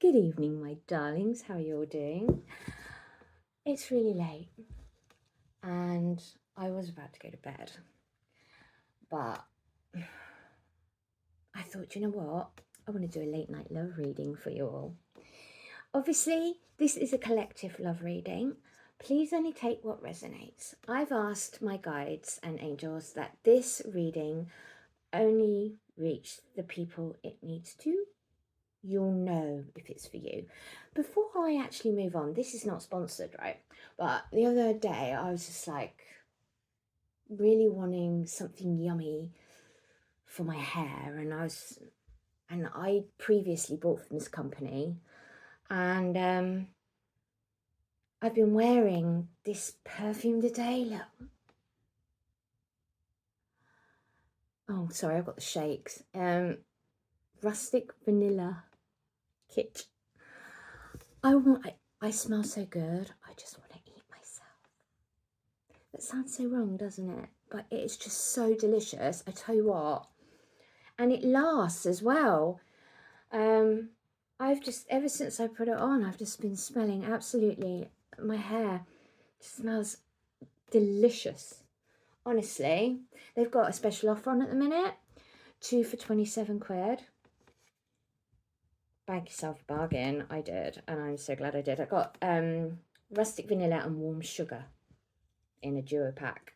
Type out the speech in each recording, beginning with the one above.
Good evening, my darlings. How are you all doing? It's really late and I was about to go to bed, but I thought, you know what? I want to do a late night love reading for you all. Obviously, this is a collective love reading. Please only take what resonates. I've asked my guides and angels that this reading only reach the people it needs to. You'll know if it's for you. Before I actually move on, this is not sponsored, right? But the other day I was just like really wanting something yummy for my hair, and I previously bought from this company, and I've been wearing this perfume today. Look. Oh, sorry, I've got the shakes. Rustic vanilla kit. I smell so good. I just want to eat myself. That sounds so wrong, doesn't it? But it's just so delicious. I tell you what. And it lasts as well. I've just, ever since I put it on, I've just been smelling absolutely, my hair just smells delicious. Honestly, they've got a special offer on at the minute. 2 for 27 quid. Bag yourself a bargain. I did, and I'm so glad I did. I got rustic vanilla and warm sugar in a duo pack.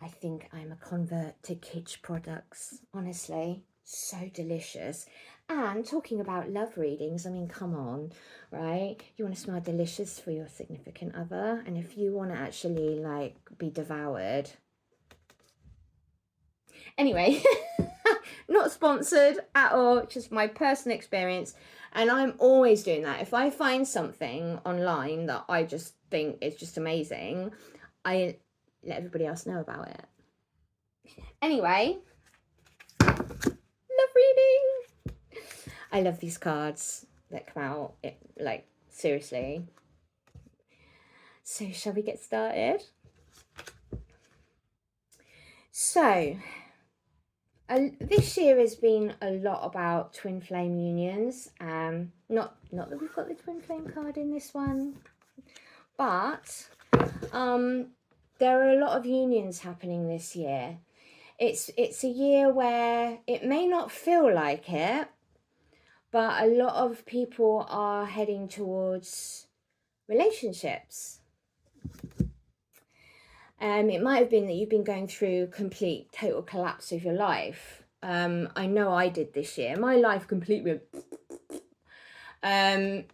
I think I'm a convert to kitsch products, honestly. So delicious. And talking about love readings, I mean, come on, right? You want to smell delicious for your significant other, and if you want to actually like be devoured. Anyway, not sponsored at all, just my personal experience. And I'm always doing that. If I find something online that I just think is just amazing, I let everybody else know about it. Anyway, love reading. I love these cards that come out, like, seriously. So shall we get started? So this year has been a lot about twin flame unions. Not that we've got the twin flame card in this one, but there are a lot of unions happening this year. It's a year where it may not feel like it, but a lot of people are heading towards relationships. It might have been that you've been going through complete, total collapse of your life. I know I did this year. My life completely it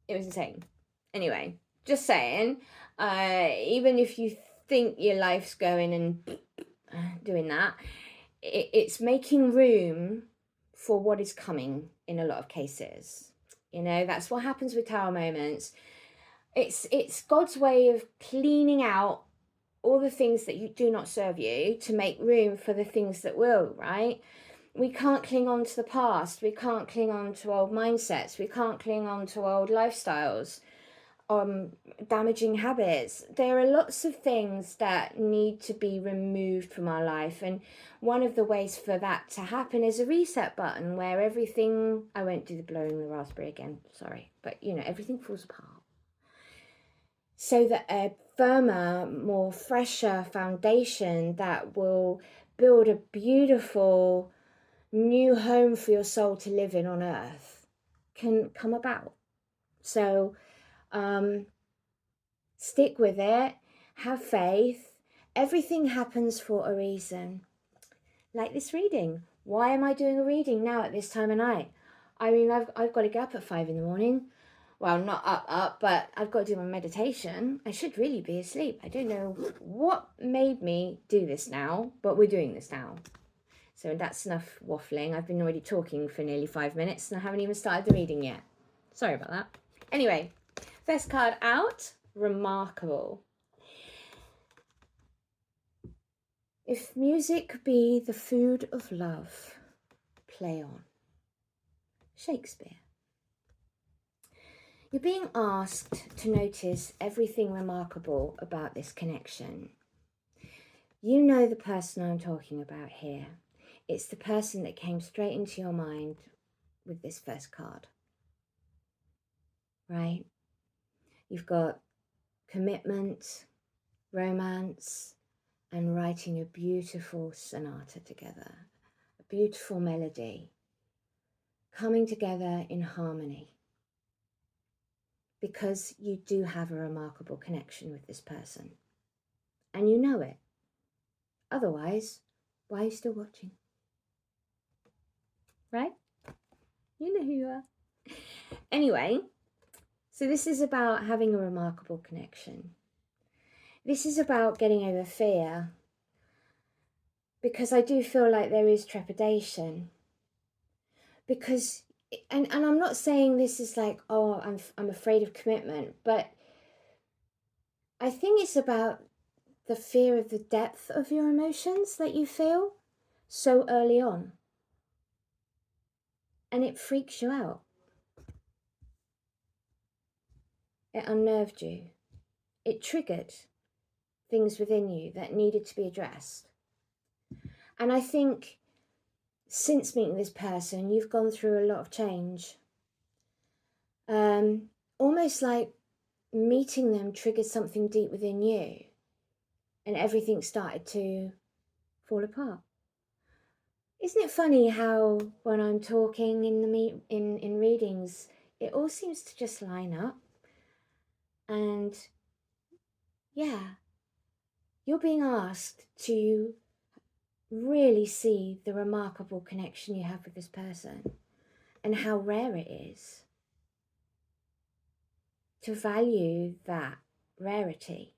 was insane. Anyway, just saying, even if you think your life's going and doing that, it's making room for what is coming in a lot of cases. You know, that's what happens with Tower moments. It's God's way of cleaning out all the things that do not serve you to make room for the things that will, right? We can't cling on to the past. We can't cling on to old mindsets. We can't cling on to old lifestyles, damaging habits. There are lots of things that need to be removed from our life. And one of the ways for that to happen is a reset button where everything, I won't do the blowing the raspberry again, sorry, but you know, everything falls apart. So that a firmer, more fresher foundation that will build a beautiful new home for your soul to live in on earth can come about. So stick with it, have faith. Everything happens for a reason. Like this reading. Why am I doing a reading now at this time of night? I mean, I've got to get up at 5 in the morning. Well, not up, but I've got to do my meditation. I should really be asleep. I don't know what made me do this now, but we're doing this now. So that's enough waffling. I've been already talking for nearly 5 minutes and I haven't even started the reading yet. Sorry about that. Anyway, first card out, remarkable. If music be the food of love, play on. Shakespeare. You're being asked to notice everything remarkable about this connection. You know the person I'm talking about here. It's the person that came straight into your mind with this first card, right? You've got commitment, romance, and writing a beautiful sonata together, a beautiful melody, coming together in harmony. Because you do have a remarkable connection with this person. And you know it. Otherwise, why are you still watching? Right? You know who you are. Anyway, so this is about having a remarkable connection. This is about getting over fear. Because I do feel like there is trepidation. Because, and I'm not saying this is like, oh, I'm afraid of commitment, but I think it's about the fear of the depth of your emotions that you feel so early on. And it freaks you out. It unnerved you. It triggered things within you that needed to be addressed. And I think since meeting this person, you've gone through a lot of change. Almost like meeting them triggered something deep within you. And everything started to fall apart. Isn't it funny how when I'm talking in readings, it all seems to just line up? And yeah, you're being asked to really see the remarkable connection you have with this person and how rare it is. To value that rarity.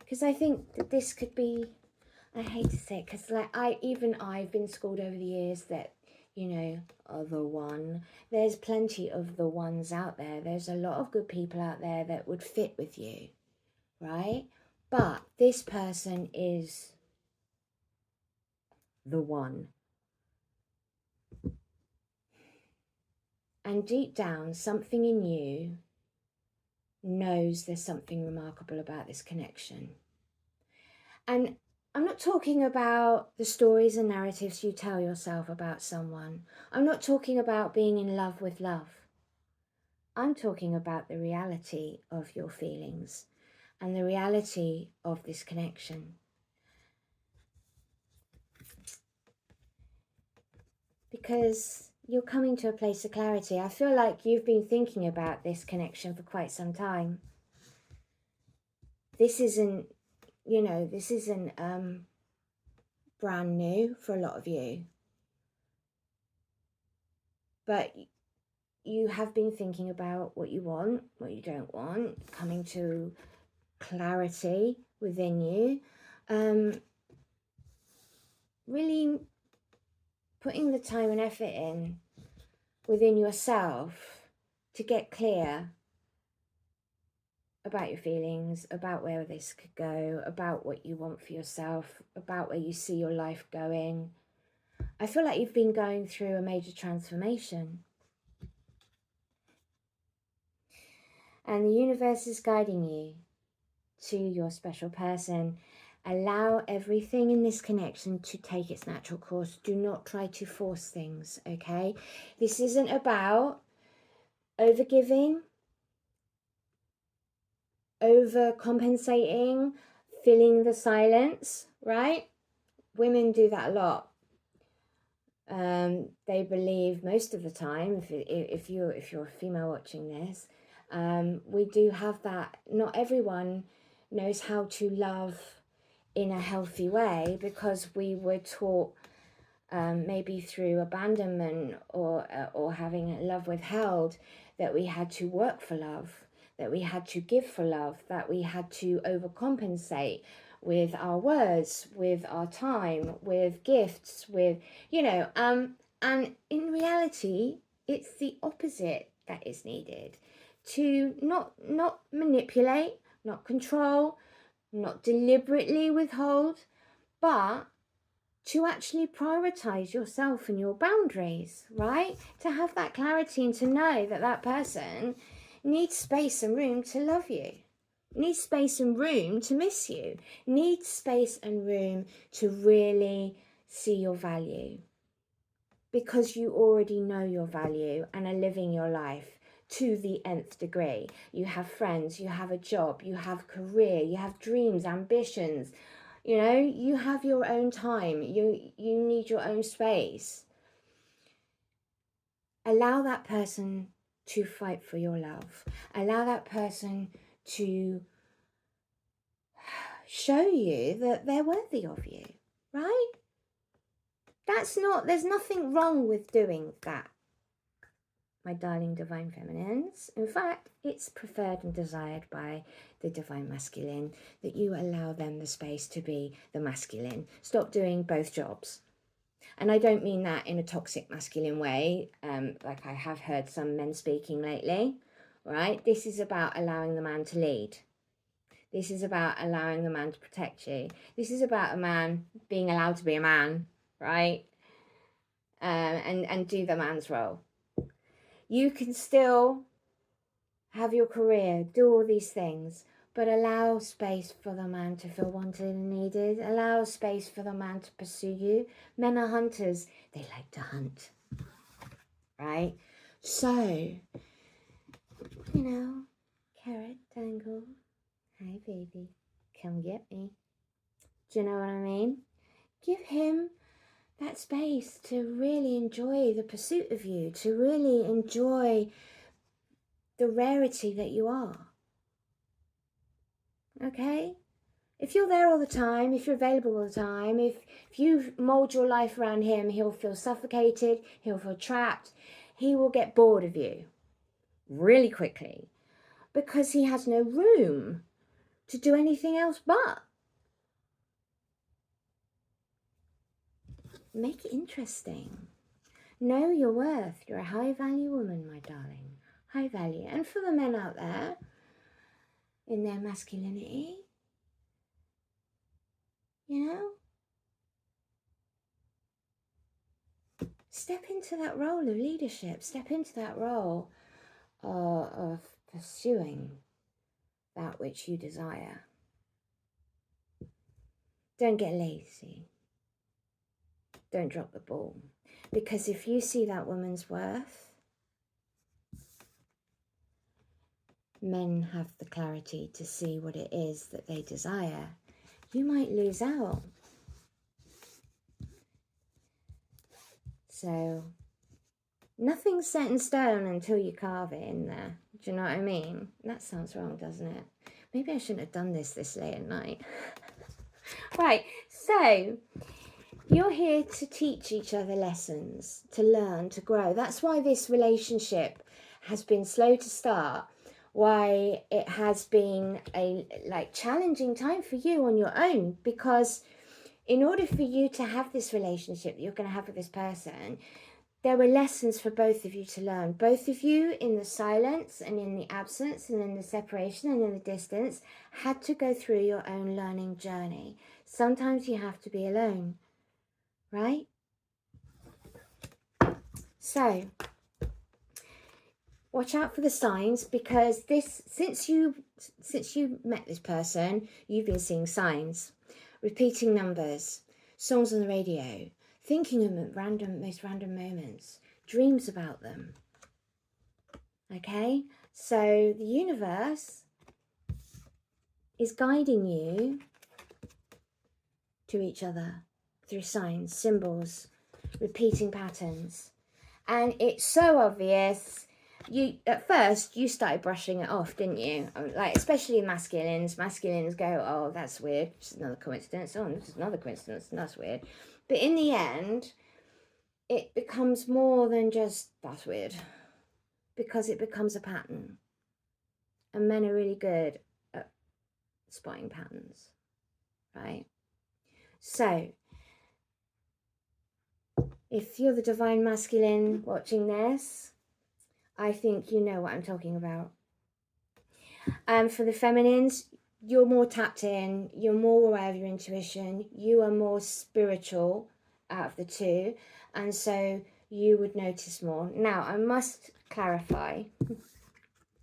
Because I think that this could be, I hate to say it, because like I've been schooled over the years that, you know, the one. There's plenty of the ones out there. There's a lot of good people out there that would fit with you, right? But this person is the one. And deep down, something in you knows there's something remarkable about this connection. And I'm not talking about the stories and narratives you tell yourself about someone. I'm not talking about being in love with love. I'm talking about the reality of your feelings and the reality of this connection. Because you're coming to a place of clarity. I feel like you've been thinking about this connection for quite some time. This isn't, you know, this isn't brand new for a lot of you. But you have been thinking about what you want, what you don't want, coming to clarity within you. Really putting the time and effort in within yourself to get clear about your feelings, about where this could go, about what you want for yourself, about where you see your life going. I feel like you've been going through a major transformation. And the universe is guiding you to your special person. Allow everything in this connection to take its natural course. Do not try to force things, okay? This isn't about overgiving, overcompensating, filling the silence, right? Women do that a lot. They believe most of the time, if you're a female watching this, we do have that. Not everyone knows how to love in a healthy way because we were taught maybe through abandonment or having love withheld that we had to work for love, that we had to give for love, that we had to overcompensate with our words, with our time, with gifts, with, you know, and in reality, it's the opposite that is needed. To not manipulate, not control, not deliberately withhold, but to actually prioritize yourself and your boundaries, right? To have that clarity and to know that that person needs space and room to love you. needs space and room to miss you, needs space and room to really see your value, because you already know your value and are living your life to the nth degree. You have friends, you have a job, you have a career, you have dreams, ambitions, you know, you have your own time, you need your own space. Allow that person to fight for your love. Allow that person to show you that they're worthy of you, right? There's nothing wrong with doing that, my darling divine feminines. In fact, it's preferred and desired by the divine masculine that you allow them the space to be the masculine. Stop doing both jobs. And I don't mean that in a toxic masculine way, like I have heard some men speaking lately, right? This is about allowing the man to lead. This is about allowing the man to protect you. This is about a man being allowed to be a man, right? And do the man's role. You can still have your career, do all these things, but allow space for the man to feel wanted and needed. Allow space for the man to pursue you. Men are hunters. They like to hunt, right? So, you know, carrot, dangle, hi baby, come get me. Do you know what I mean? Give him that space to really enjoy the pursuit of you, to really enjoy the rarity that you are. Okay? If you're there all the time, if you're available all the time, if you mold your life around him, he'll feel suffocated, he'll feel trapped, he will get bored of you really quickly because he has no room to do anything else but. Make it interesting. Know your worth. You're a high value woman, my darling. High value. And for the men out there, in their masculinity, you know, step into that role of leadership. Step into that role of pursuing that which you desire. Don't get lazy. Don't drop the ball. Because if you see that woman's worth, men have the clarity to see what it is that they desire. You might lose out. So, nothing's set in stone until you carve it in there. Do you know what I mean? That sounds wrong, doesn't it? Maybe I shouldn't have done this late at night. Right, so you're here to teach each other lessons, to learn, to grow. That's why this relationship has been slow to start, why it has been a challenging time for you on your own, because in order for you to have this relationship that you're going to have with this person, there were lessons for both of you to learn. Both of you, in the silence and in the absence and in the separation and in the distance, had to go through your own learning journey. Sometimes you have to be alone, right? So, watch out for the signs, because since you met this person, you've been seeing signs, repeating numbers, songs on the radio, thinking of most random moments, dreams about them. Okay? So the universe is guiding you to each other through signs, symbols, repeating patterns. And it's so obvious. At first you started brushing it off, didn't you? Like, especially masculines go, oh, that's weird, just another coincidence. Oh, just another coincidence, that's weird. But in the end, it becomes more than just that's weird, because it becomes a pattern, and men are really good at spotting patterns, right? So if you're the divine masculine watching this, I think you know what I'm talking about. And for the feminines, you're more tapped in, you're more aware of your intuition, you are more spiritual out of the two, and so you would notice more. Now, I must clarify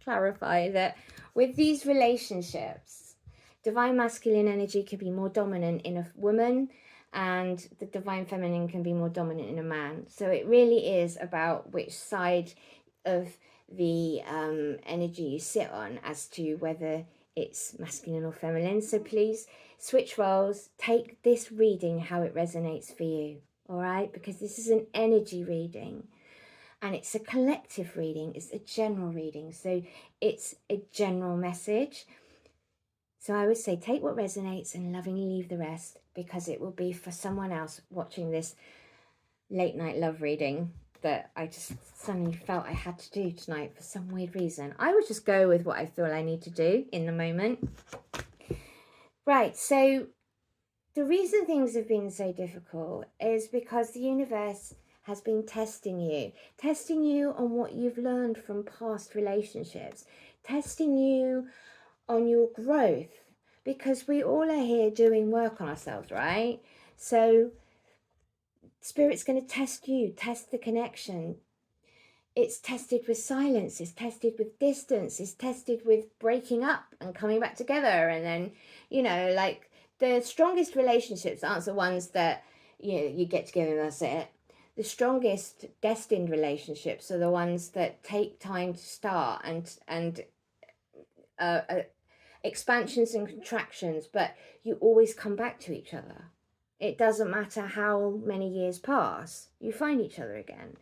clarify that with these relationships, divine masculine energy can be more dominant in a woman, and the divine feminine can be more dominant in a man. So it really is about which side of the energy you sit on as to whether it's masculine or feminine. So please switch roles, take this reading how it resonates for you, all right? Because this is an energy reading and it's a collective reading, it's a general reading, so it's a general message. So I would say take what resonates and lovingly leave the rest, because it will be for someone else watching this late night love reading that I just suddenly felt I had to do tonight for some weird reason. I would just go with what I feel I need to do in the moment. Right, so the reason things have been so difficult is because the universe has been testing you on what you've learned from past relationships, testing you on your growth, because we all are here doing work on ourselves, right? So Spirit's going to test you, test the connection. It's tested with silence, it's tested with distance, it's tested with breaking up and coming back together. And then, you know, like the strongest relationships aren't the ones that, you know, you get together and that's it. The strongest destined relationships are the ones that take time to start, and expansions and contractions, but you always come back to each other. It doesn't matter how many years pass, you find each other again.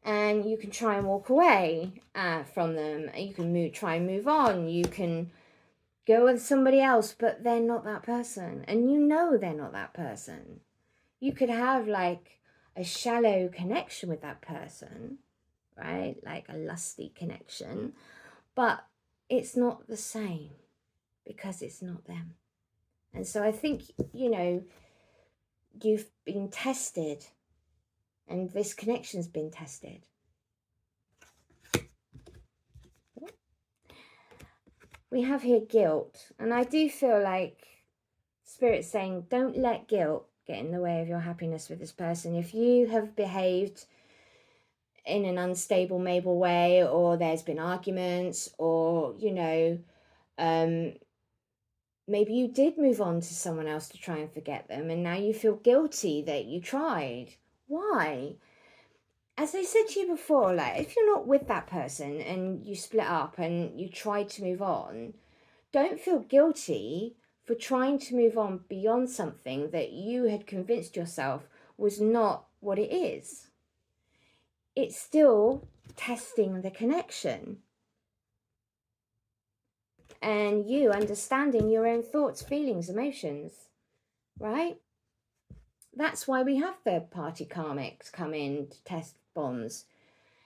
And you can try and walk away from them. You can try and move on. You can go with somebody else, but they're not that person. And you know they're not that person. You could have like a shallow connection with that person, right? Like a lusty connection. But it's not the same because it's not them. And so I think, you know, you've been tested and this connection's been tested. We have here guilt, and I do feel like Spirit's saying don't let guilt get in the way of your happiness with this person. If you have behaved in an unstable, Mabel way, or there's been arguments, or, you know, maybe you did move on to someone else to try and forget them, and now you feel guilty that you tried. Why? As I said to you before, like, if you're not with that person and you split up and you tried to move on, don't feel guilty for trying to move on beyond something that you had convinced yourself was not what it is. It's still testing the connection. And you understanding your own thoughts, feelings, emotions, right? That's why we have third-party karmics come in to test bonds,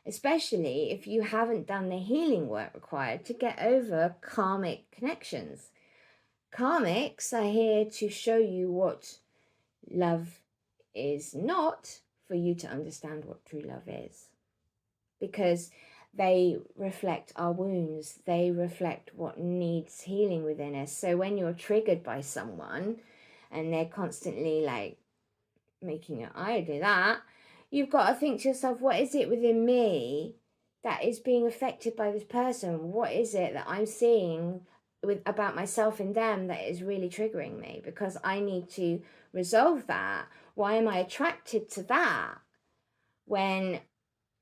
especially if you haven't done the healing work required to get over karmic connections. Karmics are here to show you what love is not, for you to understand what true love is. Because they reflect our wounds, they reflect what needs healing within us. So when you're triggered by someone and they're constantly like making your eye do that, you've got to think to yourself, what is it within me that is being affected by this person? What is it that I'm seeing about myself and them that is really triggering me? Because I need to resolve that. Why am I attracted to that when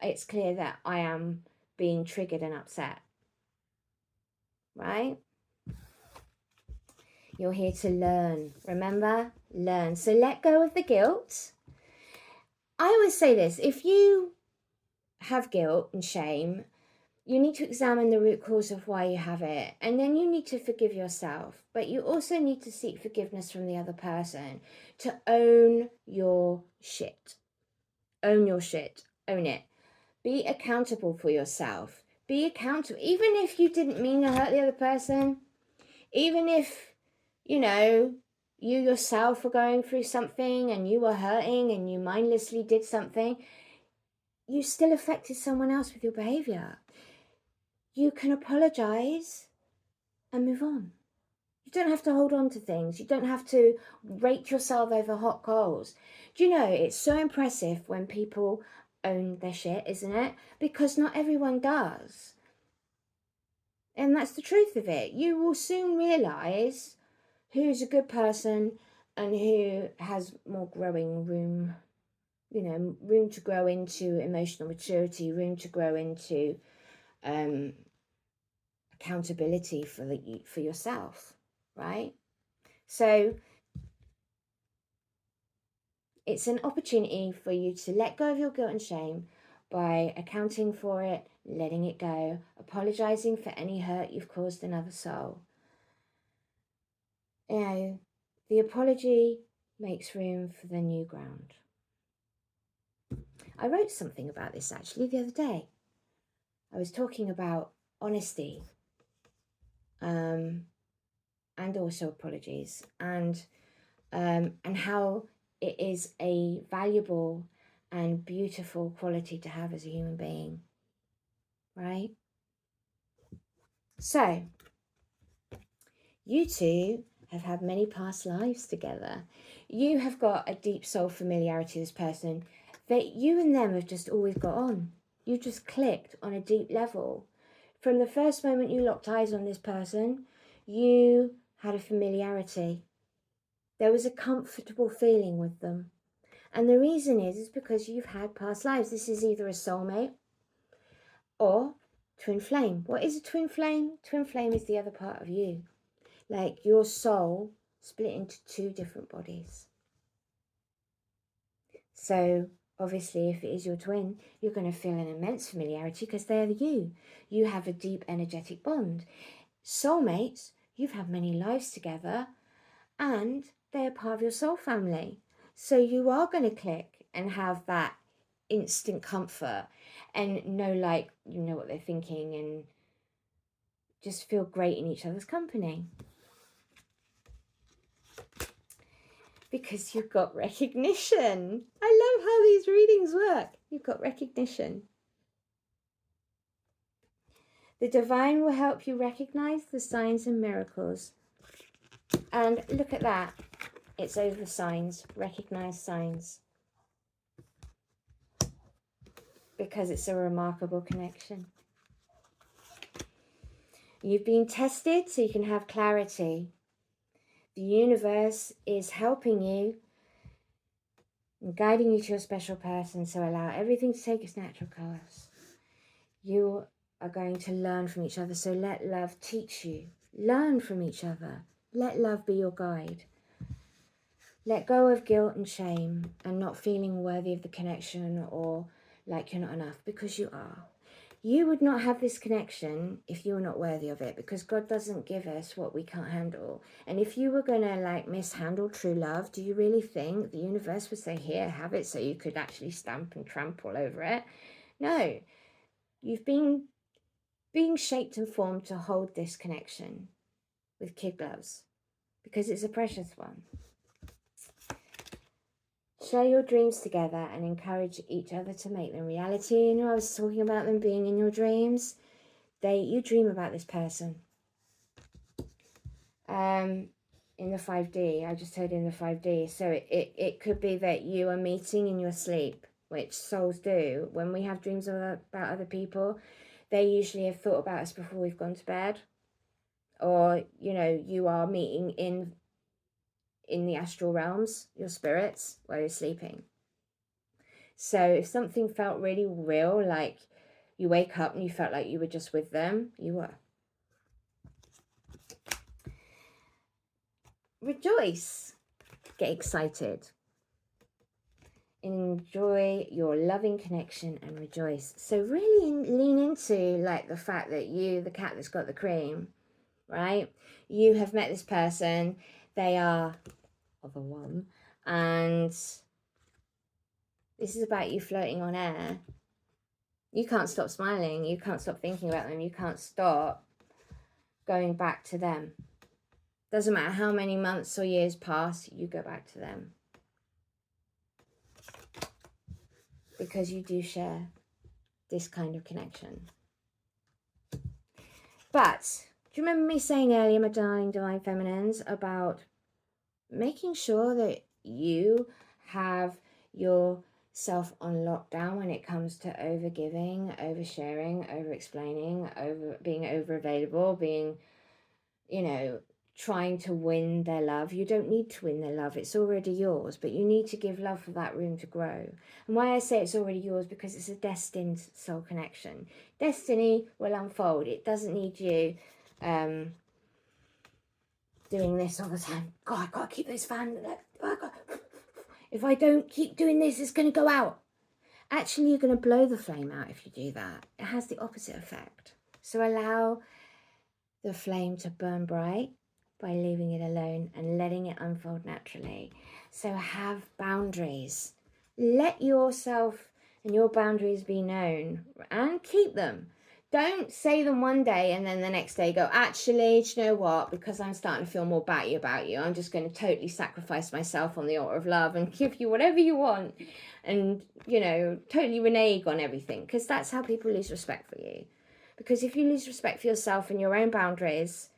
it's clear that I am being triggered and upset? Right? You're here to learn. Remember? Learn. So let go of the guilt. I always say this, if you have guilt and shame, you need to examine the root cause of why you have it, and then you need to forgive yourself. But you also need to seek forgiveness from the other person, to own your shit. Own your shit. Own it. Be accountable for yourself. Be accountable. Even if you didn't mean to hurt the other person, even if, you know, you yourself were going through something and you were hurting and you mindlessly did something, you still affected someone else with your behavior. You can apologize and move on. You don't have to hold on to things. You don't have to rake yourself over hot coals. Do you know, it's so impressive when people own their shit, isn't it? Because not everyone does. And that's the truth of it. You will soon realize who's a good person and who has more growing room, you know, room to grow into emotional maturity, room to grow into accountability for yourself, right? So it's an opportunity for you to let go of your guilt and shame by accounting for it, letting it go, apologizing for any hurt you've caused another soul. You know, the apology makes room for the new ground. I wrote something about this actually the other day. I was talking about honesty, and also apologies, and how it is a valuable and beautiful quality to have as a human being, right? So, you two have had many past lives together. You have got a deep soul familiarity with this person that you and them have just always got on. You just clicked on a deep level. From the first moment you locked eyes on this person, you had a familiarity. There was a comfortable feeling with them. And the reason is because you've had past lives. This is either a soulmate or twin flame. What is a twin flame? Twin flame is the other part of you. Like your soul split into two different bodies. So obviously if it is your twin, you're going to feel an immense familiarity because they're you. You have a deep energetic bond. Soulmates, you've had many lives together and they're part of your soul family. So you are going to click and have that instant comfort and know, like, you know what they're thinking and just feel great in each other's company. Because you've got recognition. I love how these readings work. You've got recognition. The divine will help you recognize the signs and miracles. And look at that. It's over signs. Recognize signs. Because it's a remarkable connection. You've been tested so you can have clarity. The universe is helping you and guiding you to your special person, so allow everything to take its natural course. You are going to learn from each other, so let love teach you. Learn from each other. Let love be your guide. Let go of guilt and shame and not feeling worthy of the connection or like you're not enough, because you are. You would not have this connection if you were not worthy of it, because God doesn't give us what we can't handle. And if you were going to like mishandle true love, do you really think the universe would say, here, have it, so you could actually stamp and trample over it? No. You've been being shaped and formed to hold this connection with kid gloves because it's a precious one. Share your dreams together and encourage each other to make them reality. You know, I was talking about them being in your dreams. You dream about this person. In the 5D, I just heard in the 5D. So it could be that you are meeting in your sleep, which souls do. When we have dreams about other people, they usually have thought about us before we've gone to bed. Or, you know, you are meeting in the astral realms, your spirits, while you're sleeping. So if something felt really real, like you wake up and you felt like you were just with them, you were. Rejoice. Get excited. Enjoy your loving connection and rejoice. So really lean into like the fact that you, the cat that's got the cream, right? You have met this person. They are of a one. And this is about you floating on air. You can't stop smiling. You can't stop thinking about them. You can't stop going back to them. Doesn't matter how many months or years pass, you go back to them. Because you do share this kind of connection. But do you remember me saying earlier, my darling divine feminines, about making sure that you have your self on lockdown when it comes to over giving, over sharing, over explaining, being over available, being, you know, trying to win their love. You don't need to win their love, it's already yours, but you need to give love for that room to grow. And why I say it's already yours, because it's a destined soul connection. Destiny will unfold. It doesn't need you doing this all the time. God, I gotta keep this fan. If I don't keep doing this, it's going to go out. Actually, you're going to blow the flame out if you do that. It has the opposite effect. So allow the flame to burn bright by leaving it alone and letting it unfold naturally. So have boundaries. Let yourself and your boundaries be known and keep them. Don't say them one day and then the next day go, actually, do you know what? Because I'm starting to feel more batty about you, I'm just going to totally sacrifice myself on the altar of love and give you whatever you want. And, you know, totally renege on everything. Because that's how people lose respect for you. Because if you lose respect for yourself and your own boundaries,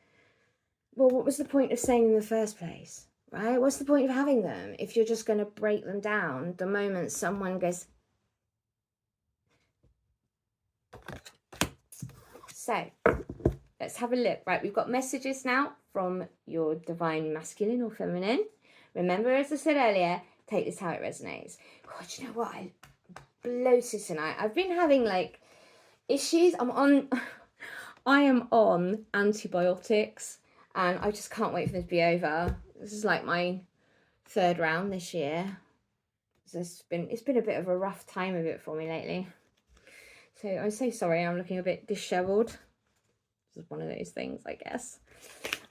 well, what was the point of saying them in the first place? Right? What's the point of having them if you're just going to break them down the moment someone goes... So, let's have a look. Right, we've got messages now from your divine masculine or feminine. Remember, as I said earlier, take this how it resonates. God, you know what? I bloated tonight. I've been having, like, issues. I am on antibiotics, and I just can't wait for this to be over. This is like my 3rd round this year. So it's been a bit of a rough time of it for me lately. So I'm so sorry, I'm looking a bit disheveled. This is one of those things, I guess.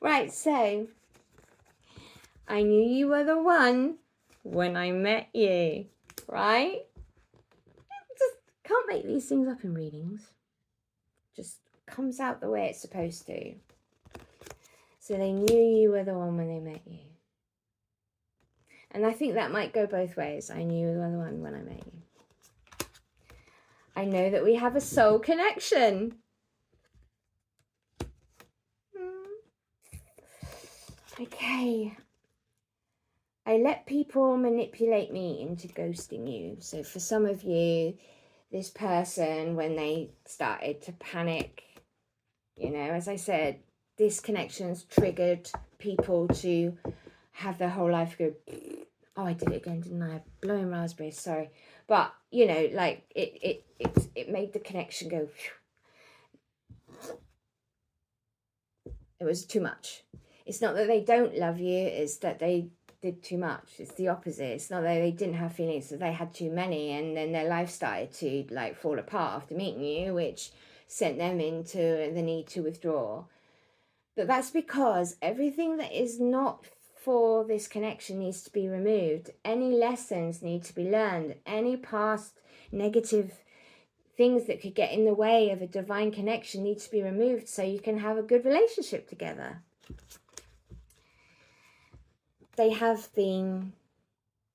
Right, so I knew you were the one when I met you, right? Just can't make these things up in readings. Just comes out the way it's supposed to. So they knew you were the one when they met you. And I think that might go both ways. I knew you were the one when I met you. I know that we have a soul connection. Okay. I let people manipulate me into ghosting you. So for some of you, this person, when they started to panic, you know, as I said, this connection's triggered people to have their whole life go, oh, I did it again, didn't I? Blowing raspberries, sorry. But, you know, like, it made the connection go, it was too much. It's not that they don't love you, it's that they did too much. It's the opposite. It's not that they didn't have feelings, that they had too many, and then their life started to, like, fall apart after meeting you, which sent them into the need to withdraw. But that's because everything that is not for this connection needs to be removed. Any lessons need to be learned. Any past negative things that could get in the way of a divine connection need to be removed so you can have a good relationship together. They have been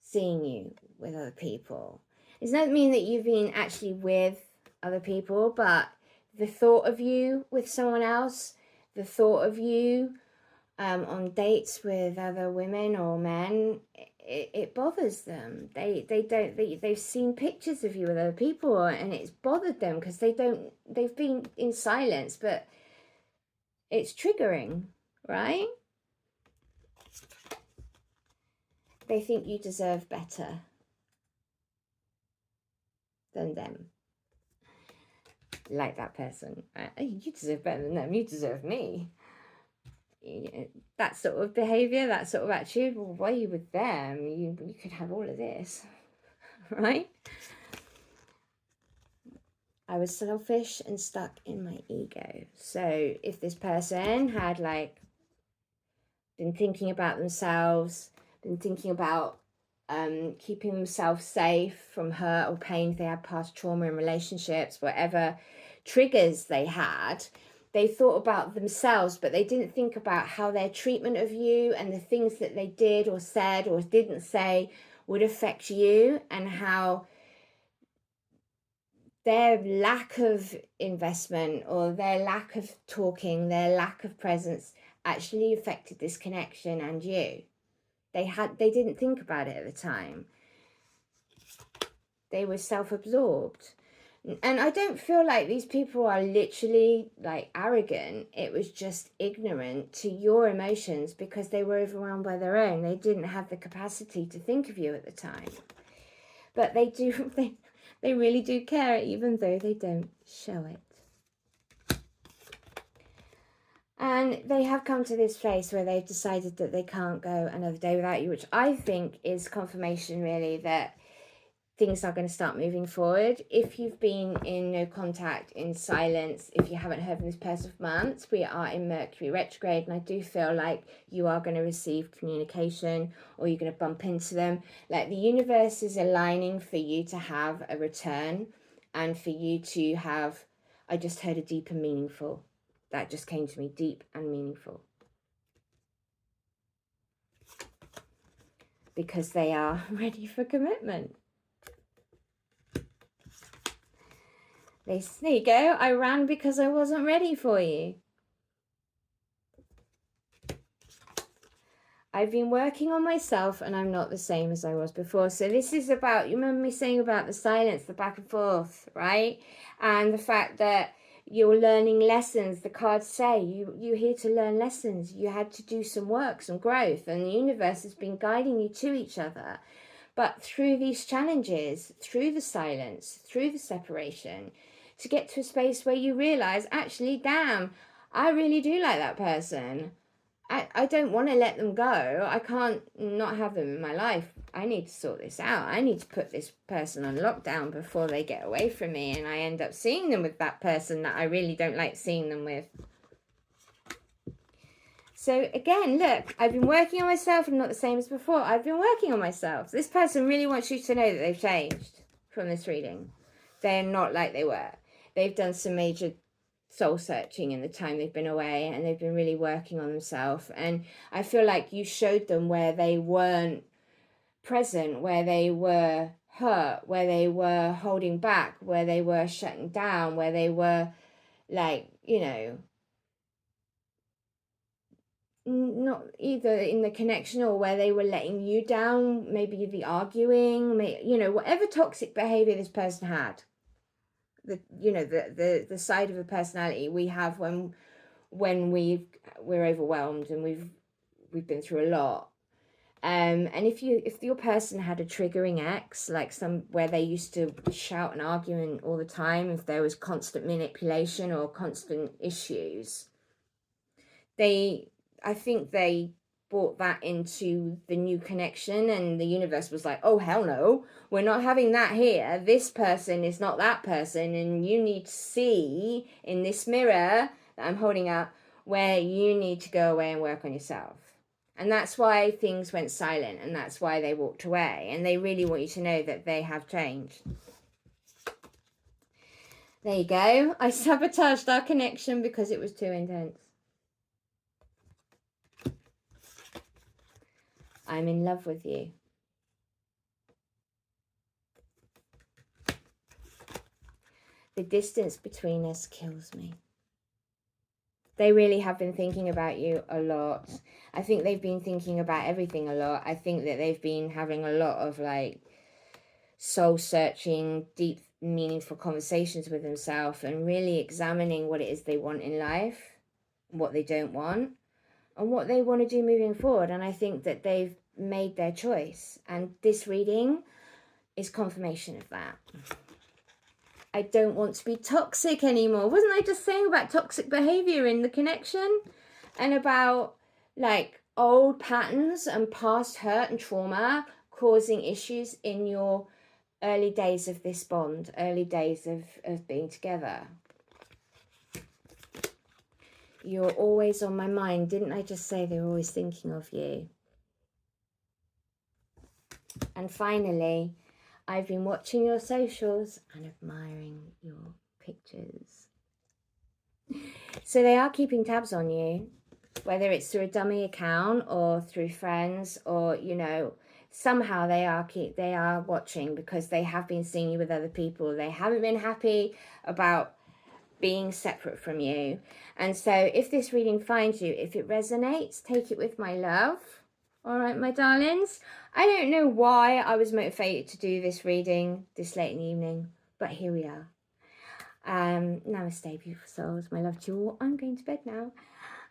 seeing you with other people. It doesn't mean that you've been actually with other people, but the thought of you with someone else, the thought of you on dates with other women or men, it bothers them. They've seen pictures of you with other people, and it's bothered them because they've been in silence, but it's triggering, right? They think you deserve better than them. Like that person. You deserve better than them. You deserve me. That sort of behaviour, that sort of attitude, well, why are you with them? You could have all of this, right? I was selfish and stuck in my ego. So if this person had, like, been thinking about themselves, been thinking about keeping themselves safe from hurt or pain, if they had past trauma in relationships, whatever triggers they had, they thought about themselves, but they didn't think about how their treatment of you and the things that they did or said or didn't say would affect you, and how their lack of investment or their lack of talking, their lack of presence actually affected this connection and you. They didn't think about it at the time. They were self-absorbed. And I don't feel like these people are literally like arrogant. It was just ignorant to your emotions because they were overwhelmed by their own. They didn't have the capacity to think of you at the time. But they do, they really do care, even though they don't show it. And they have come to this place where they've decided that they can't go another day without you, which I think is confirmation really that things are going to start moving forward. If you've been in no contact, in silence, if you haven't heard from this person for months, we are in Mercury retrograde, and I do feel like you are going to receive communication, or you're going to bump into them. Like the universe is aligning for you to have a return, and for you to have, I just heard a deep and meaningful. That just came to me, deep and meaningful. Because they are ready for commitment. There you go. I ran because I wasn't ready for you. I've been working on myself and I'm not the same as I was before. So this is about, you remember me saying about the silence, the back and forth, right? And the fact that you're learning lessons. The cards say you're here to learn lessons. You had to do some work, some growth, and the universe has been guiding you to each other. But through these challenges, through the silence, through the separation, to get to a space where you realize, actually, damn, I really do like that person. I don't want to let them go. I can't not have them in my life. I need to sort this out. I need to put this person on lockdown before they get away from me and I end up seeing them with that person that I really don't like seeing them with. So again, look, I've been working on myself and not the same as before. I've been working on myself. This person really wants you to know that they've changed from this reading. They're not like they were. They've done some major soul searching in the time they've been away, and they've been really working on themselves. And I feel like you showed them where they weren't present, where they were hurt, where they were holding back, where they were shutting down, where they were like, you know, not either in the connection or where they were letting you down, maybe the arguing, you know, whatever toxic behavior this person had. The side of a personality we have when we're overwhelmed and we've been through a lot. And if your person had a triggering ex, like where they used to shout and argue all the time, if there was constant manipulation or constant issues, I think they brought that into the new connection, and the universe was like, oh hell no, we're not having that here. This person is not that person, and you need to see in this mirror that I'm holding up where you need to go away and work on yourself. And that's why things went silent, and that's why they walked away, and they really want you to know that they have changed. There you go. I sabotaged our connection because it was too intense. I'm in love with you. The distance between us kills me. They really have been thinking about you a lot. I think they've been thinking about everything a lot. I think that they've been having a lot of like soul searching, deep, meaningful conversations with themselves and really examining what it is they want in life, what they don't want, and what they want to do moving forward. And I think that they've made their choice, and this reading is confirmation of that. I don't want to be toxic anymore. Wasn't I just saying about toxic behavior in the connection, and about like old patterns and past hurt and trauma causing issues in your early days of this bond, early days of being together? You're always on my mind. Didn't I just say they were always thinking of you? And finally, I've been watching your socials and admiring your pictures. So they are keeping tabs on you, whether it's through a dummy account or through friends, or, you know, somehow they are watching, because they have been seeing you with other people. They haven't been happy about being separate from you. And so if this reading finds you, if it resonates, take it with my love. All right, my darlings. I don't know why I was motivated to do this reading this late in the evening, but here we are. Namaste, beautiful souls. My love to you all. I'm going to bed now,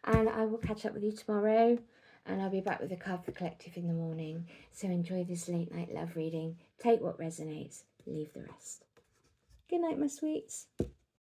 and I will catch up with you tomorrow, and I'll be back with a card for the collective in the morning. So enjoy this late night love reading. Take what resonates, leave the rest. Good night, my sweets.